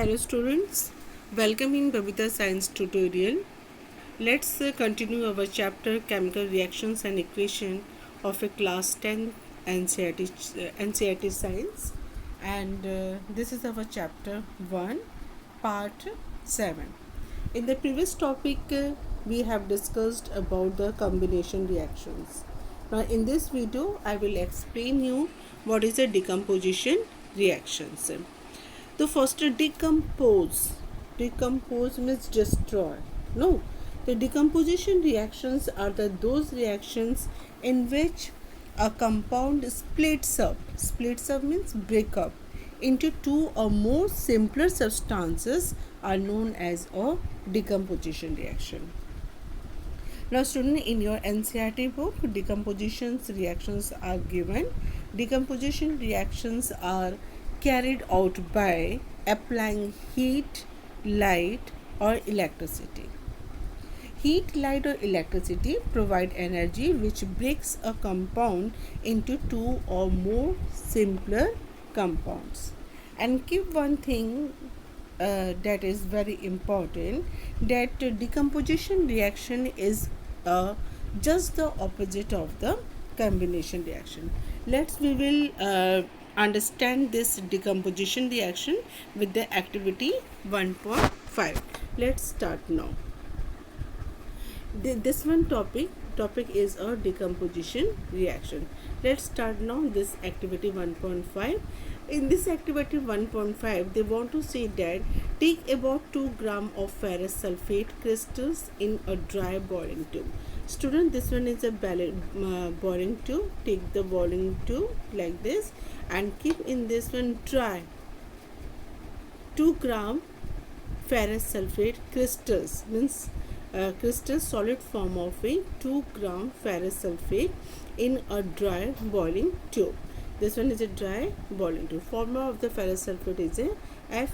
Hello students, welcome in Babita Science tutorial. Let's continue our chapter Chemical Reactions and Equation of a class 10 NCERT Science, and this is our chapter 1 part 7. In the previous topic we have discussed about the combination reactions. Now in this video I will explain you what is a decomposition reactions. The first, decompose. Decompose means destroy. No, the decomposition reactions are those reactions in which a compound splits up. Splits up means break up into two or more simpler substances are known as a decomposition reaction. Now student, in your NCERT book, decomposition reactions are given. Decomposition reactions are carried out by applying heat, light or electricity. Heat, light or electricity provide energy which breaks a compound into two or more simpler compounds. And keep one thing that is very important, that decomposition reaction is just the opposite of the combination reaction. We will understand this decomposition reaction with the activity 1.5. Let's start now. This one topic is a decomposition reaction. Let's start now this activity 1.5. In this activity 1.5, they want to say that take about 2 gram of ferrous sulfate crystals in a dry boiling tube. Student, this one is a boiling tube. Take the boiling tube like this and keep in this one dry 2 gram ferrous sulfate crystals, means crystal solid form of a 2 gram ferrous sulfate in a dry boiling tube. This one is a dry boiling tube. Formula of the ferrous sulfate is a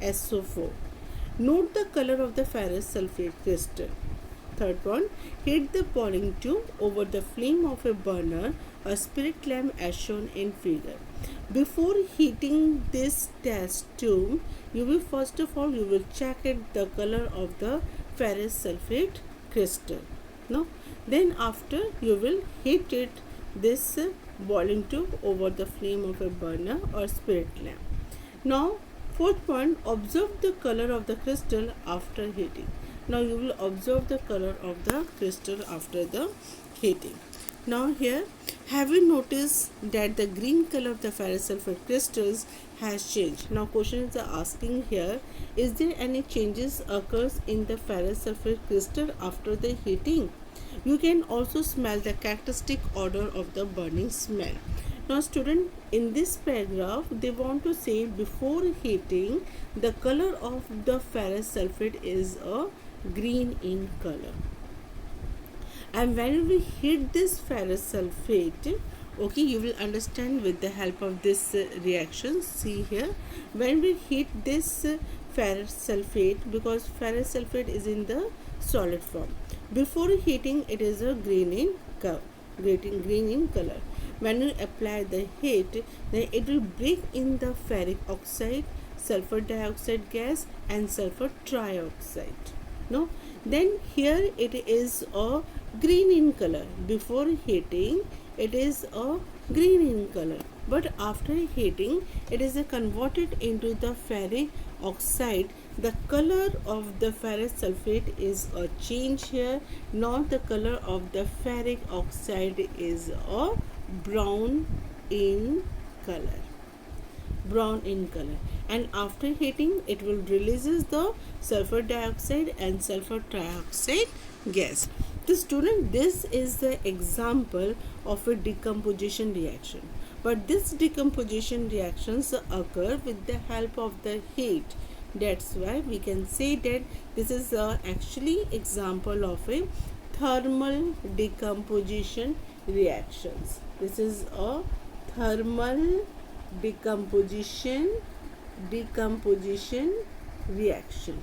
FeSO4. Note the color of the ferrous sulfate crystal. Third one, heat the boiling tube over the flame of a burner, a spirit lamp as shown in figure. Before heating this test tube, you will check the color of the ferrous sulfate crystal. No, then after you will heat this boiling tube over the flame of a burner or spirit lamp. Now fourth point, observe the color of the crystal after heating. Now you will observe the color of the crystal after the heating. Now here, have you noticed that the green color of the ferrous sulfate crystals has changed? Now question is asking here, is there any changes occurs in the ferrous sulfate crystal after the heating? You can also smell the characteristic odor of the burning smell. Now student, in this paragraph they want to say before heating the color of the ferrous sulfate is a green in color, and when we heat this ferrous sulfate, okay, you will understand with the help of this reaction. See here, when we heat this ferrous sulfate, because ferrous sulfate is in the solid form, before heating it is a green in color. When you apply the heat, then it will break in the ferric oxide, sulfur dioxide gas and sulfur trioxide. No, then here it is a green in color. Before heating it is a green in color, but after heating it is converted into the ferric oxide. The color of the ferrous sulfate is a change here. Now the color of the ferric oxide is a brown in color. And after heating it will releases the sulfur dioxide and sulfur trioxide gas. The student, this is the example of a decomposition reaction, but this decomposition reactions occur with the help of the heat. That's why we can say that this is actually example of a thermal decomposition reactions. This is a thermal decomposition reaction.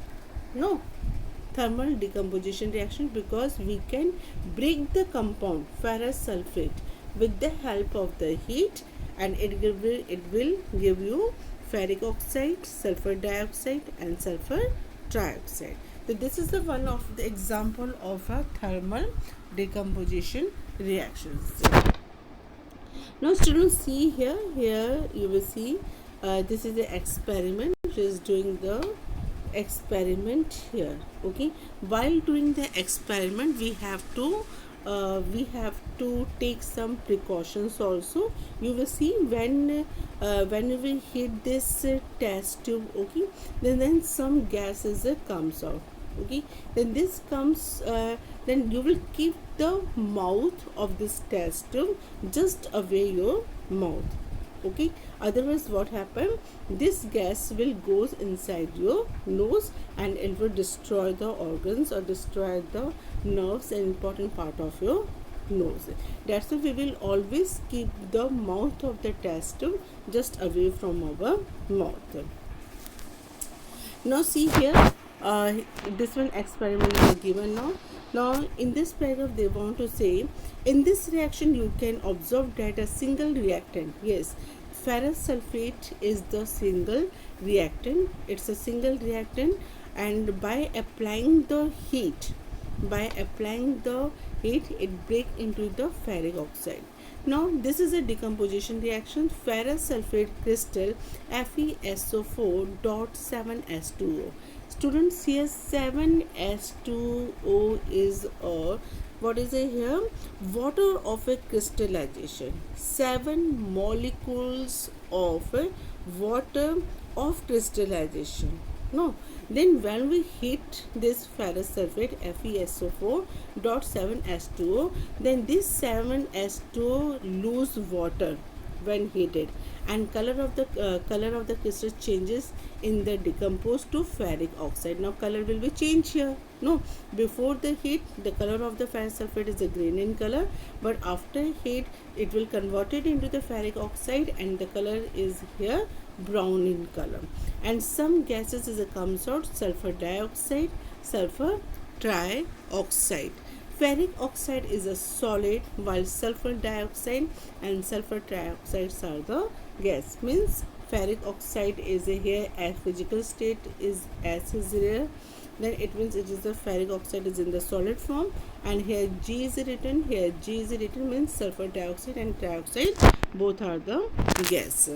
No, thermal decomposition reaction, because we can break the compound ferrous sulfate with the help of the heat, and it will give you ferric oxide, sulfur dioxide, and sulfur trioxide. So this is the one of the example of a thermal decomposition reactions. Now students, see here you will see this is the experiment which is doing the experiment here. Okay, while doing the experiment we have to take some precautions also. You will see when we hit this test tube, okay, then some gases comes out. Okay, then this comes then you will keep the mouth of this test tube just away your mouth. Okay, otherwise what happen, this gas will goes inside your nose and it will destroy the organs or destroy the nerves and important part of your nose. That's why we will always keep the mouth of the test tube just away from our mouth. Now see here, this one experiment is given now in this paragraph they want to say, in this reaction you can observe that a single reactant, yes, ferrous sulfate is the single reactant, it's a single reactant, and by applying the heat it break into the ferric oxide. Now this is a decomposition reaction. Ferrous sulfate crystal FeSO4.7S2O. Students, here 7S2O is a, what is it here, water of a crystallization, 7 molecules of water of crystallization. No, then when we heat this ferrous sulfate FeSO4.7S2O, then this 7S2O lose water when heated, and color of the crystal changes in the decomposed to ferric oxide. Now color will be changed here. No, before the heat the color of the ferrous sulfate is a green in color, but after heat it will convert it into the ferric oxide and the color is here brown in color. And some gases is a comes out, sulfur dioxide, sulfur trioxide. Ferric oxide is a solid while sulfur dioxide and sulfur trioxides are the gas. Means ferric oxide is a here at physical state is S is here, then it means it is the ferric oxide is in the solid form, and here G is written, here G is written, means sulfur dioxide and trioxide both are the gas.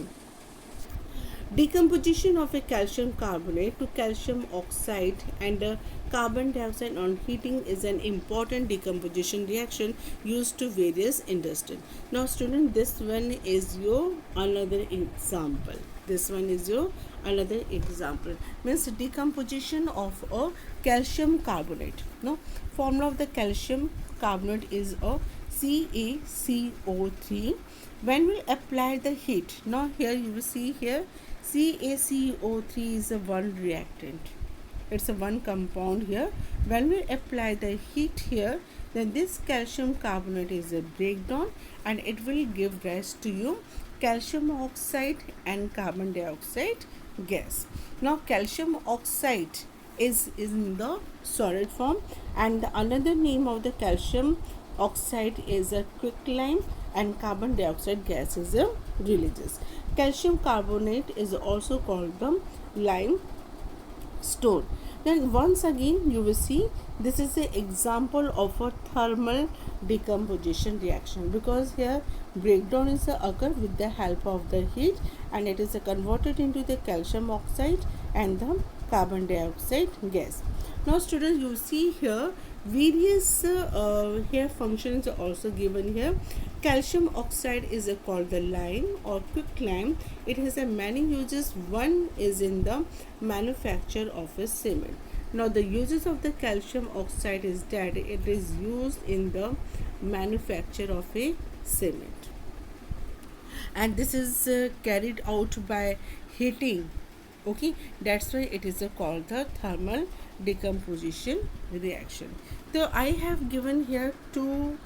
Decomposition of a calcium carbonate to calcium oxide and carbon dioxide on heating is an important decomposition reaction used to various industries. Now student, this one is your another example. This one is your another example. Means decomposition of a calcium carbonate. No, formula of the calcium carbonate is a CaCO3. When we apply the heat, now here you will see here CaCO3 is a one reactant, it's a one compound here. When we apply the heat here, then this calcium carbonate is a breakdown and it will give rise to you calcium oxide and carbon dioxide gas. Now calcium oxide is in the solid form, and another name of the calcium oxide is a quicklime and carbon dioxide gas is a releases. Calcium carbonate is also called the limestone. Then once again you will see this is an example of a thermal decomposition reaction, because here breakdown is occur with the help of the heat and it is converted into the calcium oxide and the carbon dioxide gas. Now students, you see here various here functions are also given here. Calcium oxide is called the lime or quicklime. It has many uses. One is in the manufacture of a cement. Now the uses of the calcium oxide is that it is used in the manufacture of a cement, and this is carried out by heating. Okay, that's why it is called the thermal decomposition reaction. So I have given here two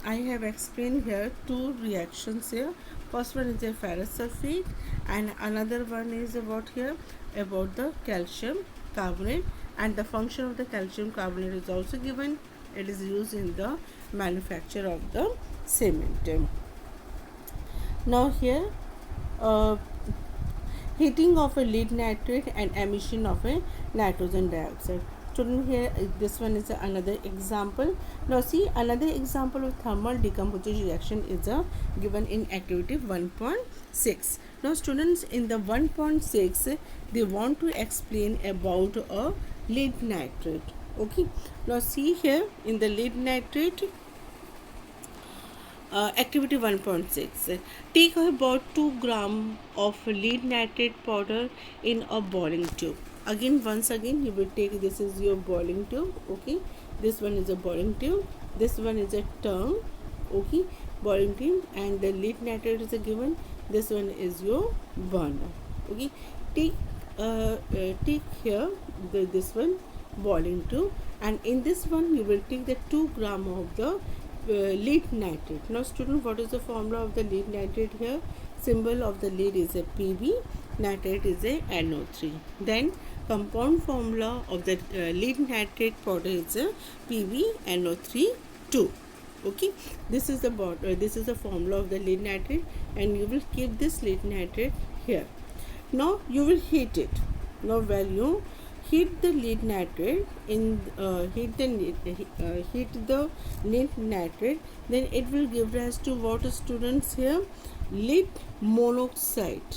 I have explained here two reactions here. First one is a ferrous sulfate and another one is about here about the calcium carbonate, and the function of the calcium carbonate is also given. It is used in the manufacture of the cement. Now here heating of a lead nitrate and emission of a nitrogen dioxide. Student, here this one is another example. Now see, another example of thermal decomposition reaction is given in activity 1.6. Now students, in the 1.6 they want to explain about a lead nitrate. Okay, now see here in the lead nitrate activity 1.6, take about 2 gram of lead nitrate powder in a boiling tube. Again, once again you will take, this is your boiling tube. Okay, this one is a boiling tube, this one is a term. Okay, boiling tube, and the lead nitrate is a given, this one is your burner. Okay, take here this one boiling tube, and in this one you will take the 2 gram of the lead nitrate. Now student, what is the formula of the lead nitrate here? Symbol of the lead is a Pb, nitrate is a NO3. Then compound formula of the lead nitrate powder is a PbNO3 2. Okay, this is the formula of the lead nitrate, and you will keep this lead nitrate here. Now you will heat it. Now when you heat the lead nitrate heat the lead nitrate, then it will give rise to what, students, here? Lead monoxide.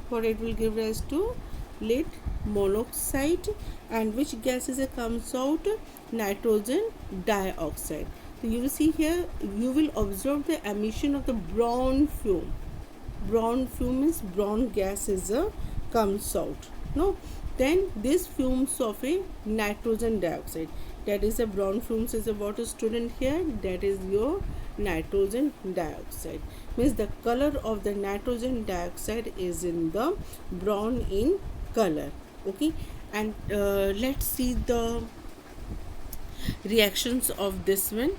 What it will give rise to? Lead monoxide. And which gases comes out? Nitrogen dioxide. So you will see here, you will observe the emission of the brown fume. Brown fume means brown gas comes out. No, then this fumes of a nitrogen dioxide, that is a brown fumes is a water, student, here, that is your nitrogen dioxide. Means the color of the nitrogen dioxide is in the brown in color. Okay, and let's see the reactions of this one.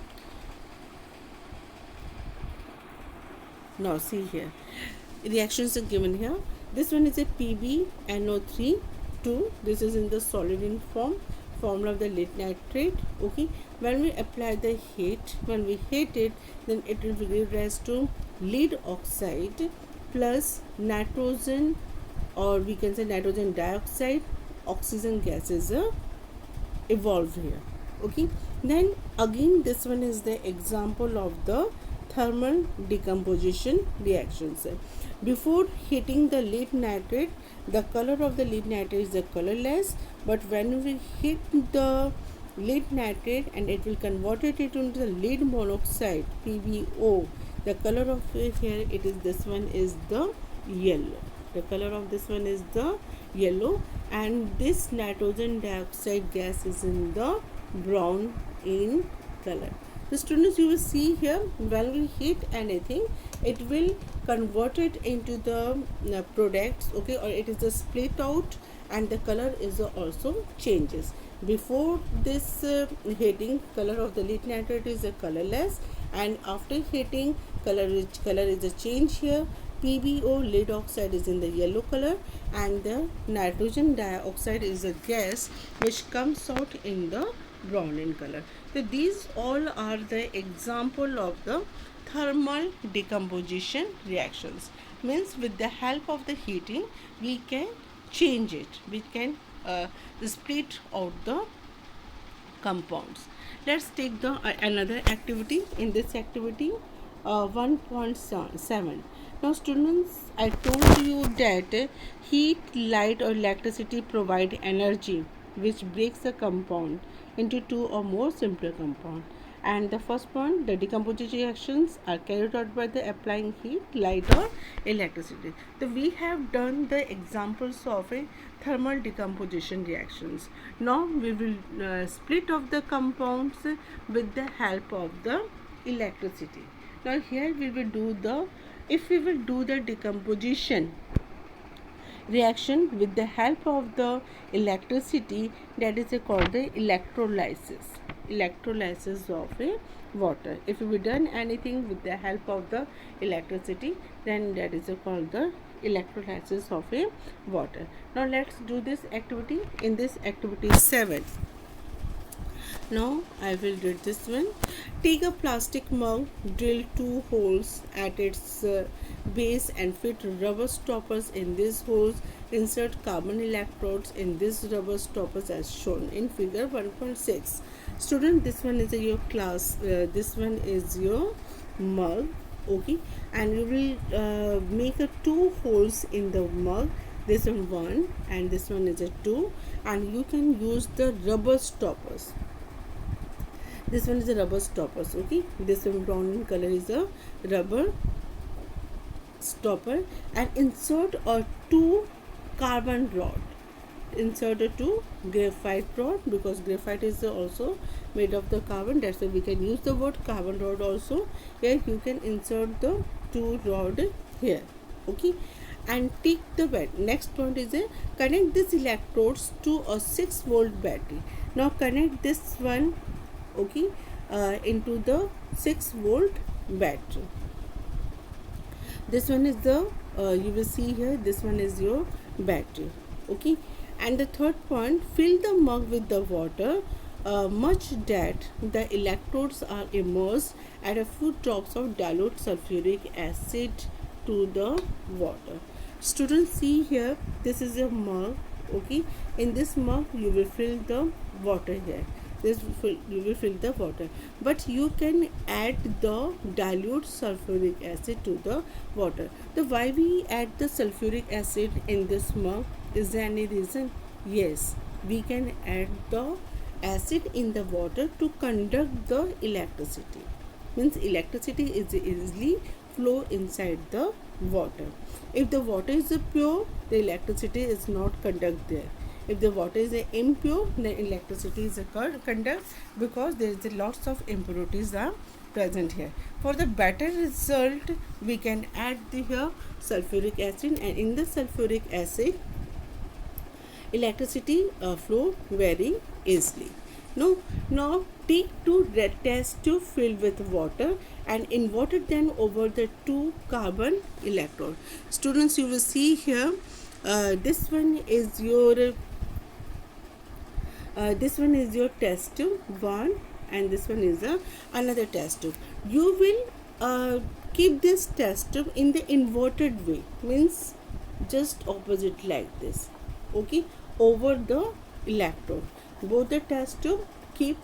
Now see here, reactions are given here. This one is a PbNO3 2. This is in the solid in formula of the lead nitrate. Okay, when we apply the heat, when we heat it, then it will give rise to lead oxide plus nitrogen, or we can say nitrogen dioxide, oxygen gases evolve here. Okay, then again this one is the example of the thermal decomposition reactions. Before heating the lead nitrate, the color of the lead nitrate is colorless, but when we heat the lead nitrate and it will convert it into the lead monoxide, PbO, the color of it here, it is, this one is the yellow. The color of this one is the yellow, and this nitrogen dioxide gas is in the brown in color. The students, you will see here, when we heat anything, it will convert it into the products. Okay, or it is a split out, and the color is also changes. Before this heating, color of the lead nitrate is colorless, and after heating, color is a change here. PbO, lead oxide, is in the yellow color, and the nitrogen dioxide is a gas which comes out in the brown in color. So these all are the example of the thermal decomposition reactions. Means with the help of the heating we can change it, we can split out the compounds. Let's take the another activity. In this activity 1.7. Now students, I told you that heat, light or electricity provide energy which breaks a compound into two or more simpler compounds. And the first point, the decomposition reactions are carried out by the applying heat, light or electricity. So we have done the examples of a thermal decomposition reactions. Now we will split off the compounds with the help of the electricity. Now here we will do the, if we will do the decomposition reaction with the help of the electricity, that is called the electrolysis of a water. If we done anything with the help of the electricity, then that is called the electrolysis of a water. Now let's do this activity. In this activity 7, now I will read this one. Take a plastic mug, drill 2 holes at its base and fit rubber stoppers in these holes. insert carbon electrodes in this rubber stoppers as shown in figure 1.6. Student, this one is your class, this one is your mug, okay, and you will make a two holes in the mug. This one and this one is a two, and you can use the rubber stoppers. This one is a rubber stoppers, okay. This one brown in color is a rubber stopper, and insert a two carbon rod. Insert a two graphite rod, because graphite is also made of the carbon, that's why we can use the word carbon rod also. Here you can insert the two rod here, okay, and take the battery. Next point is a connect these electrodes to a 6-volt battery. Now connect this one, okay, into the 6-volt battery. This one is the you will see here, this one is your battery, okay. And the third point, fill the mug with the water much that the electrodes are immersed, add a few drops of dilute sulfuric acid to the water. Students, see here, this is a mug, okay. In this mug you will fill the water here. You will fill the water, but you can add the dilute sulfuric acid to the water. The why we add the sulfuric acid in this mug? Is there any reason? Yes, we can add the acid in the water to conduct the electricity. Means electricity is easily flow inside the water. If the water is pure, the electricity is not conduct there. If the water is impure, then electricity is conduct, because there is lots of impurities are present here. For the better result, we can add the here sulfuric acid, and in the sulfuric acid, electricity flow very easily. Now take two red test tube filled with water and inverted them over the two carbon electrode. Students, you will see here, this one is your test tube 1, and this one is another test tube. You will keep this test tube in the inverted way, means just opposite like this, okay, over the electrode. Both the test tube keep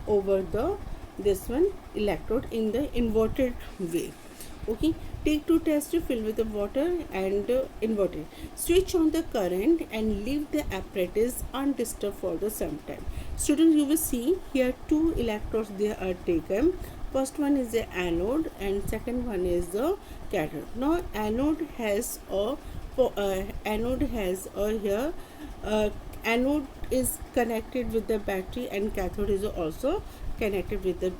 over the this one electrode in the inverted way, okay. Take two test tube filled with the water and invert it. Switch on the current and leave the apparatus undisturbed for the some time. Students, you will see here two electrodes they are taken. First one is the anode and second one is the cathode. Now anode has a here anode is connected with the battery, and cathode is also connected with the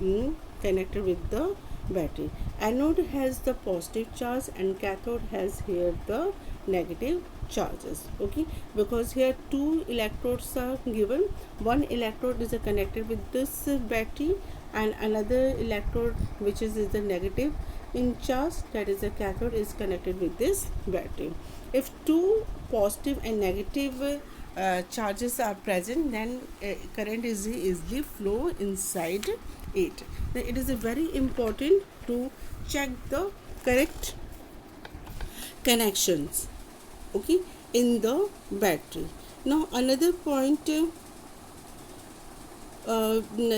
battery. Anode has the positive charge and cathode has here the negative charges, okay, because here two electrodes are given. One electrode is connected with this battery, and another electrode, which is the negative in charge, that is the cathode, is connected with this battery. If two positive and negative charges are present, then current is easily flow inside it. Then it is very important to check the correct connections, okay, in the battery. Now another point,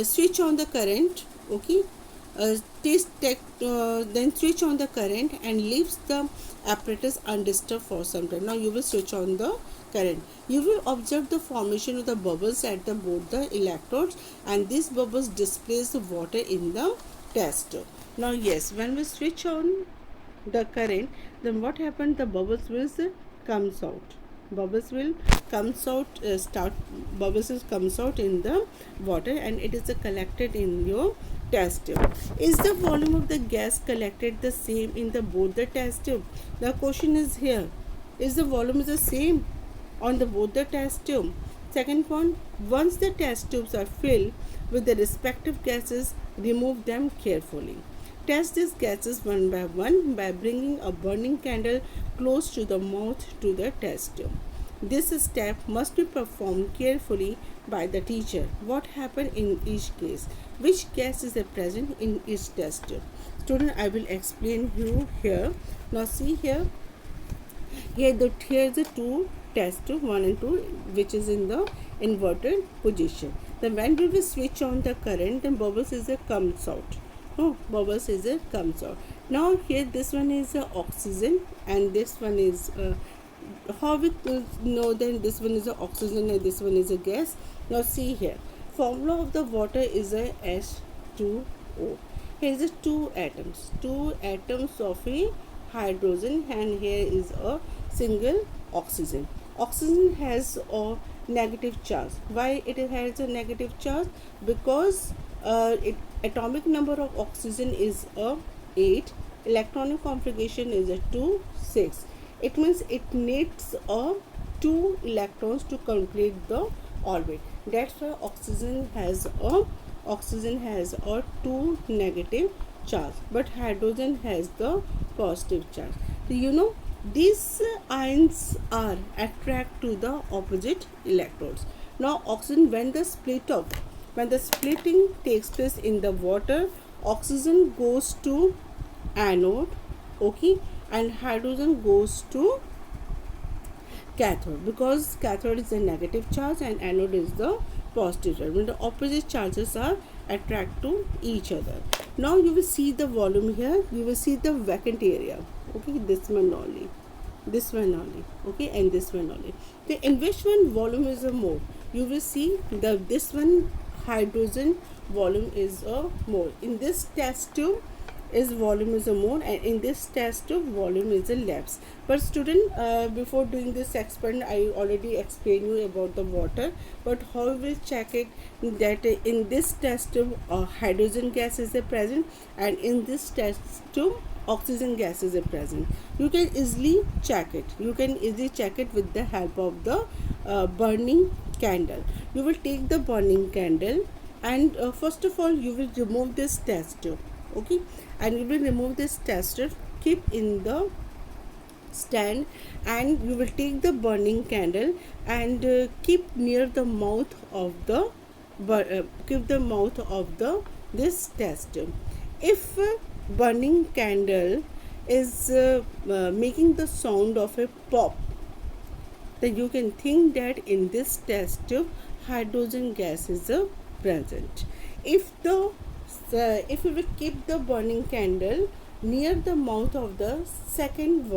switch on the current, okay, then switch on the current and leaves the apparatus undisturbed for some time. Now you will switch on the current. You will observe the formation of the bubbles at the both the electrodes, and these bubbles displace the water in the test tube. Now yes, when we switch on the current, then what happened? The bubbles will comes out. Bubbles will comes out comes out in the water, and it is collected in your test tube. Is the volume of the gas collected the same in the both the test tube? The question is here, is the volume is the same on the both the test tube? Second point, once the test tubes are filled with the respective gases, remove them carefully. Test these gases one by bringing a burning candle close to the mouth to the test tube. This step must be performed carefully by the teacher. What happened in each case? Which gas is present in each test tube? Student, I will explain you here. Now see here. Here the two test tube 1 and 2, which is in the inverted position. Then when we will switch on the current, then bubbles is a comes out. No, bubbles is a comes out. Now here this one is oxygen and this one is how we know then this one is a oxygen and this one is a gas. Now see here, formula of the water is a H2O. Here is a two atoms of a hydrogen, and here is a single oxygen. Oxygen has a negative charge. Why it has a negative charge? Because atomic number of oxygen is a 8, electronic configuration is a 2 6. It means it needs a 2 electrons to complete the orbit. That's why oxygen has a 2 negative charge, but hydrogen has the positive charge. So you know these ions are attract to the opposite electrodes. Now oxygen, when the splitting takes place in the water, oxygen goes to anode, okay, and hydrogen goes to cathode, because cathode is a negative charge and anode is the positive charge. When the opposite charges are attract to each other. Now you will see the volume here, you will see the vacant area, okay, this one only, okay, and this one only. The in which one volume is a more, you will see this one hydrogen volume is a more. In this test tube is volume is a more, and in this test tube volume is a less. But student, before doing this experiment I already explained you about the water, but how we will check it that in this test tube hydrogen gas is present, and in this test tube oxygen gas is present. You can easily check it, with the help of the burning candle. You will take the burning candle and first of all you will remove this test tube, okay, and you will remove this test tube, keep in the stand, and you will take the burning candle and keep near the mouth of the this test tube. If burning candle is making the sound of a pop, then you can think that in this test tube hydrogen gas is present. If you will keep the burning candle near the mouth of the second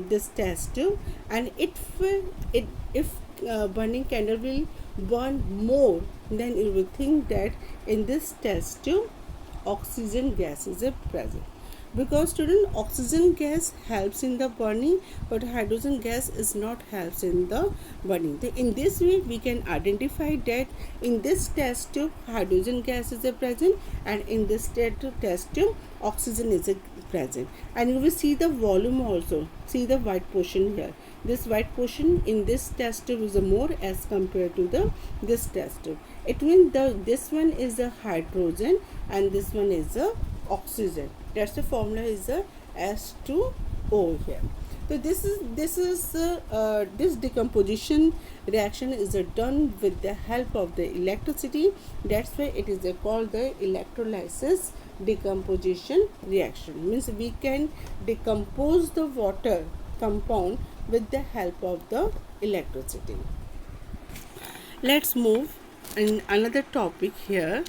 this test tube, and if burning candle will burn more, then you will think that in this test tube oxygen gas is present. Because student, oxygen gas helps in the burning, but hydrogen gas is not helps in the burning. In this way we can identify that in this test tube hydrogen gas is present, and in this test tube oxygen is present. And you will see the volume also, see the white portion here. This white portion in this test tube is more as compared to this test tube. It means this one is a hydrogen and this one is a oxygen. That's the formula is a H2O here. So this decomposition reaction is done with the help of the electricity. That's why it is called the electrolysis decomposition reaction. Means we can decompose the water compound with the help of the electricity. Let's move in another topic here.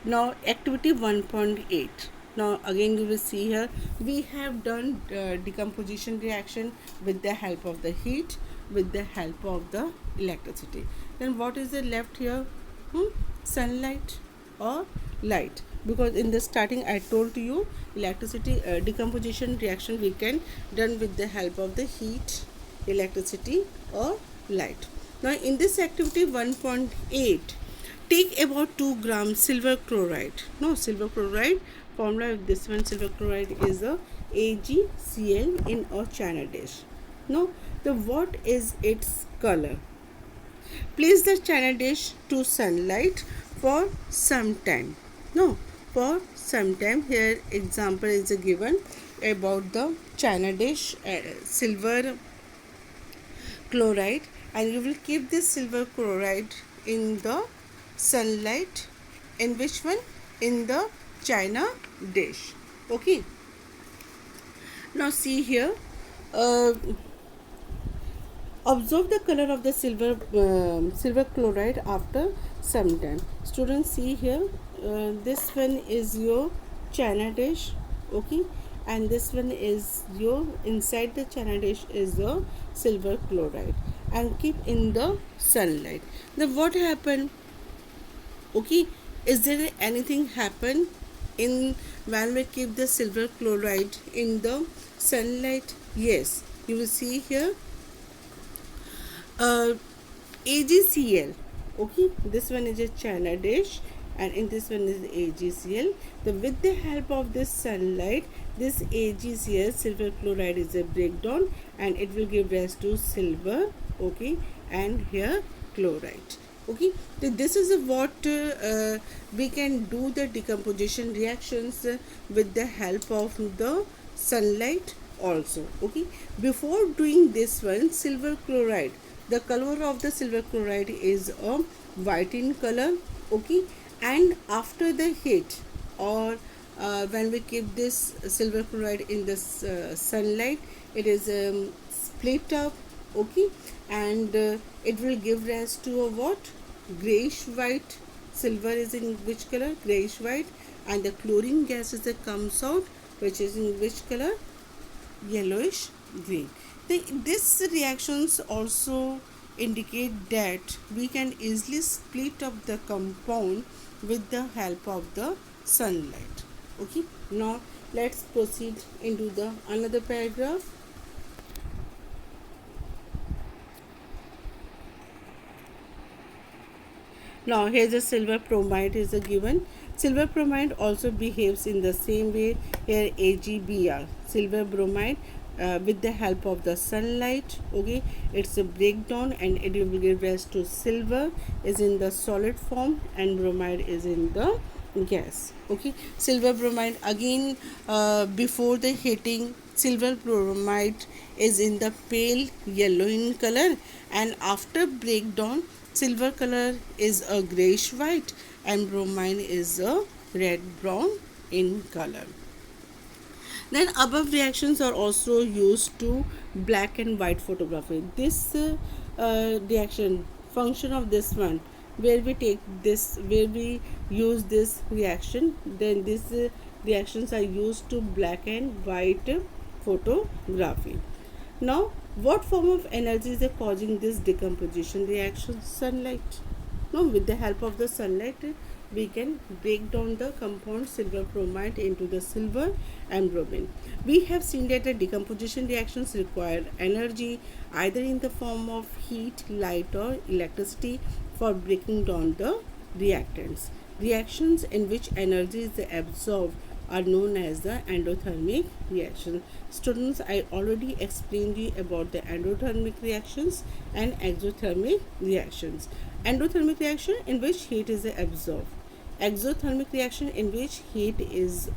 Now activity 1.8. Now again you will see here we have done decomposition reaction with the help of the heat, with the help of the electricity. Then what is left here? Sunlight or light? Because in the starting I told you electricity decomposition reaction we can done with the help of the heat, electricity or light. Now in this activity 1.8, take about 2 grams silver chloride. No, silver chloride formula of this one, silver chloride is a AgCl in a china dish. No, what is its color? Place the china dish to sunlight for some time. No, for some time. Here example is given about the china dish silver chloride, and you will keep this silver chloride in the sunlight. In which one? In the china dish. Okay. Now see here, Observe the color of the silver chloride after some time. Students, see here, this one is your china dish, okay, and this one is your, inside the china dish is the silver chloride, and keep in the sunlight. Now what happened? Okay, is there anything happen in when we keep the silver chloride in the sunlight? Yes, you will see here, uh, AgCl. Okay, this one is a china dish, and in this one is AgCl. With the help of this sunlight, this AgCl silver chloride is a breakdown, and it will give rise to silver. Okay, and here chloride. Okay, so this is what we can do the decomposition reactions with the help of the sunlight also. Okay, before doing this one, silver chloride, the color of the silver chloride is a white in color. Okay, and after the heat, or when we keep this silver chloride in the sunlight, it is split up. Okay, and it will give rise to a what, grayish white. Silver is in which color, grayish white, and the chlorine gas is that comes out, which is in which color, yellowish green. These reactions also indicate that we can easily split up the compound with the help of the sunlight. Okay, now let's proceed into the another paragraph. Now here's a silver bromide is a given. Silver bromide also behaves in the same way. Here AgBr, silver bromide, with the help of the sunlight. Okay, it's a breakdown, and it will give rise to silver is in the solid form, and bromide is in the gas. Okay, silver bromide again, before the heating, silver bromide is in the pale yellow in color, and after breakdown, silver color is a grayish white, and bromine is a red brown in color. Then above reactions are also used to black and white photography. This reaction function of this one, where we take this, where we use this reaction, then these reactions are used to black and white photography. Now, what form of energy is causing this decomposition reaction? Sunlight. Now, with the help of the sunlight, we can break down the compound silver bromide into the silver and bromine. We have seen that the decomposition reactions require energy either in the form of heat, light, or electricity for breaking down the reactants. Reactions in which energy is absorbed are known as the endothermic reactions. Students, I already explained you about the endothermic reactions and exothermic reactions. Endothermic reaction in which heat is absorbed. Exothermic reaction in which heat is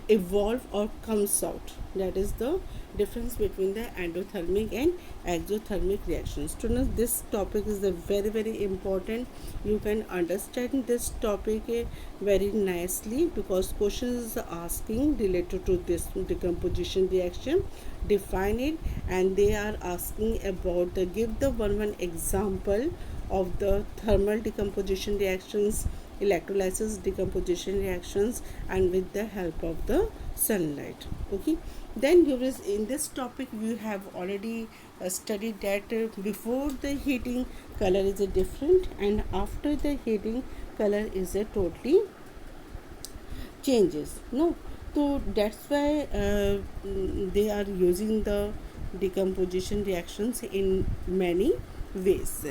evolve or comes out. That is the difference between the endothermic and exothermic reactions. Students, this topic is very important. You can understand this topic very nicely, because questions are asking related to this decomposition reaction. Define it, and they are asking about the give the one example of the thermal decomposition reactions, electrolysis decomposition reactions, and with the help of the sunlight. Okay, then you will, in this topic we have already studied that before the heating color is a different, and after the heating color is a totally changes. No, so that's why they are using the decomposition reactions in many ways.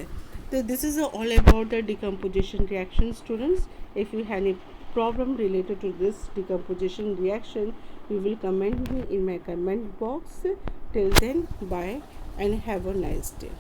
So this is all about the decomposition reaction, students. If you have any problem related to this decomposition reaction, you will comment me in my comment box. Till then, bye and have a nice day.